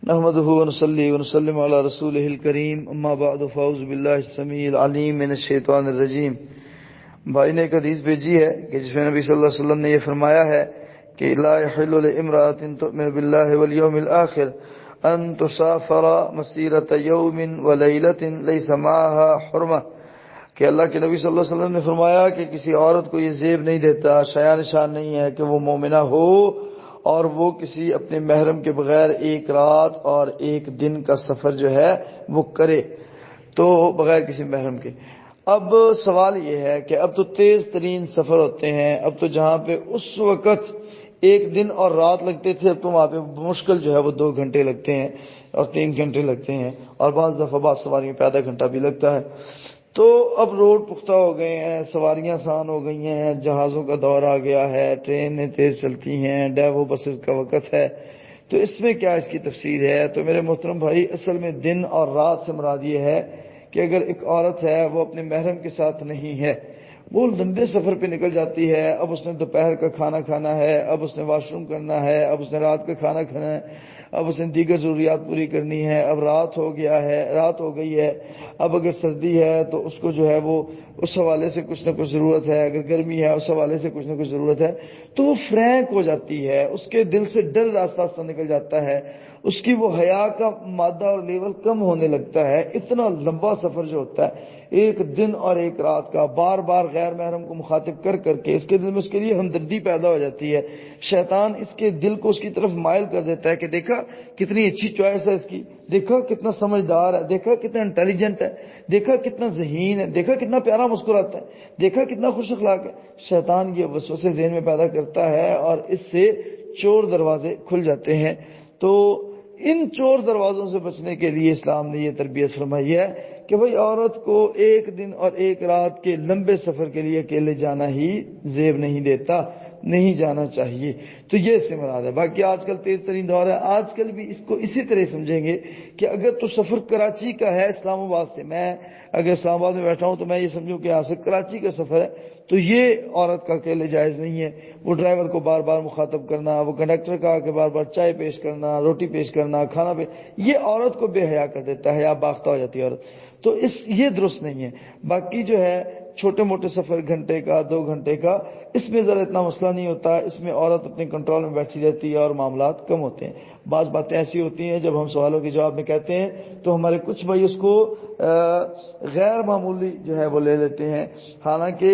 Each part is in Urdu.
نحمده ونصلي ونسلم على رسوله الكريم اما بعد فاعوذ بالله السميع العليم من الشیطان الرجیم۔ بھائی نے ایک حدیث بھیجی ہے کہ جس میں نبی صلی اللہ علیہ وسلم نے یہ فرمایا ہے کہ لا يحل لامرأة تؤمن بالله واليوم الآخر ان تسافر مسيرة يوم وليلة ليس معها حرمة، کہ اللہ کے نبی صلی اللہ علیہ وسلم نے فرمایا کہ کسی عورت کو یہ زیب نہیں دیتا، شایع نشان نہیں ہے کہ وہ مومنہ ہو اور وہ کسی اپنے محرم کے بغیر ایک رات اور ایک دن کا سفر جو ہے وہ کرے، تو بغیر کسی محرم کے۔ اب سوال یہ ہے کہ اب تو تیز ترین سفر ہوتے ہیں، اب تو جہاں پہ اس وقت ایک دن اور رات لگتے تھے اب تو وہاں پہ مشکل جو ہے وہ 2 گھنٹے لگتے ہیں اور 3 گھنٹے لگتے ہیں، اور بعض دفعہ بعض سواریوں پہ آدھا گھنٹہ بھی لگتا ہے۔ تو اب روڈ پختہ ہو گئے ہیں، سواریاں آسان ہو گئی ہیں، جہازوں کا دور آ گیا ہے، ٹرینیں تیز چلتی ہیں، ڈیوو بسز کا وقت ہے، تو اس میں کیا اس کی تفسیر ہے؟ تو میرے محترم بھائی، اصل میں دن اور رات سے مراد یہ ہے کہ اگر ایک عورت ہے وہ اپنے محرم کے ساتھ نہیں ہے، وہ لمبے سفر پہ نکل جاتی ہے، اب اس نے دوپہر کا کھانا کھانا ہے، اب اس نے واش روم کرنا ہے، اب اس نے رات کا کھانا کھانا ہے، اب اس نے دیگر ضروریات پوری کرنی ہے، اب رات ہو گئی ہے، اب اگر سردی ہے تو اس کو جو ہے وہ اس حوالے سے کچھ نہ کچھ ضرورت ہے، اگر گرمی ہے اس حوالے سے کچھ نہ کچھ ضرورت ہے، تو وہ فرینک ہو جاتی ہے، اس کے دل سے ڈر آہستہ آہستہ نکل جاتا ہے، اس کی وہ حیا کا مادہ اور لیول کم ہونے لگتا ہے۔ اتنا لمبا سفر جو ہوتا ہے ایک دن اور ایک رات کا، بار بار غیر محرم کو مخاطب کر کے اس کے دل میں اس کے لیے ہمدردی پیدا ہو جاتی ہے، شیطان اس کے دل کو اس کی طرف مائل کر دیتا ہے کہ دیکھا کتنی اچھی چوائس ہے اس کی، دیکھا کتنا سمجھدار ہے، دیکھا کتنا انٹیلیجنٹ ہے، دیکھا کتنا ذہین ہے، دیکھا کتنا پیارا مسکراتا ہے، دیکھا کتنا خوش اخلاق ہے۔ شیطان یہ وسوسے ذہن میں پیدا کرتا ہے اور اس سے چور دروازے کھل جاتے ہیں۔ تو ان چور دروازوں سے بچنے کے لیے اسلام نے یہ تربیت فرمائی ہے کہ بھئی عورت کو ایک دن اور ایک رات کے لمبے سفر کے لیے اکیلے جانا ہی زیب نہیں دیتا، نہیں جانا چاہیے۔ تو یہ اس سے مراد ہے۔ باقی آج کل تیز ترین دور ہے، آج کل بھی اس کو اسی طرح سمجھیں گے کہ اگر تو سفر کراچی کا ہے اسلام آباد سے، میں اگر اسلام آباد میں بیٹھا ہوں تو میں یہ سمجھوں کہ یہاں سے کراچی کا سفر ہے، تو یہ عورت کا اکیلے جائز نہیں ہے۔ وہ ڈرائیور کو بار بار مخاطب کرنا، وہ کنڈکٹر کا کہ بار بار چائے پیش کرنا، روٹی پیش کرنا، کھانا یہ عورت کو بے حیا کر دیتا ہے، حیا باختہ ہو جاتی ہے عورت، تو یہ درست نہیں ہے۔ باقی جو ہے چھوٹے موٹے سفر گھنٹے کا 2 گھنٹے کا، اس میں ذرا اتنا مسئلہ نہیں ہوتا، اس میں عورت اپنے کنٹرول میں بیٹھی رہتی ہے اور معاملات کم ہوتے ہیں۔ بعض باتیں ایسی ہوتی ہیں جب ہم سوالوں کے جواب میں کہتے ہیں تو ہمارے کچھ بھائی اس کو غیر معمولی جو ہے وہ لے لیتے ہیں، حالانکہ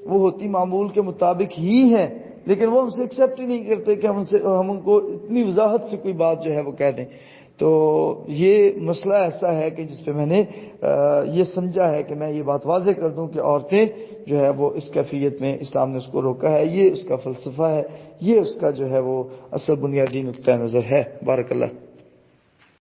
وہ ہوتی معمول کے مطابق ہی ہیں، لیکن وہ ہم سے ایکسیپٹ ہی نہیں کرتے کہ ہم ان کو اتنی وضاحت سے کوئی بات جو ہے وہ کہہ دیں۔ تو یہ مسئلہ ایسا ہے کہ جس پہ میں نے یہ سمجھا ہے کہ میں یہ بات واضح کر دوں کہ عورتیں جو ہے وہ اس کیفیت میں اسلام نے اس کو روکا ہے، یہ اس کا فلسفہ ہے، یہ اس کا جو ہے وہ اصل بنیادی نقطہ نظر ہے۔ بارک اللہ۔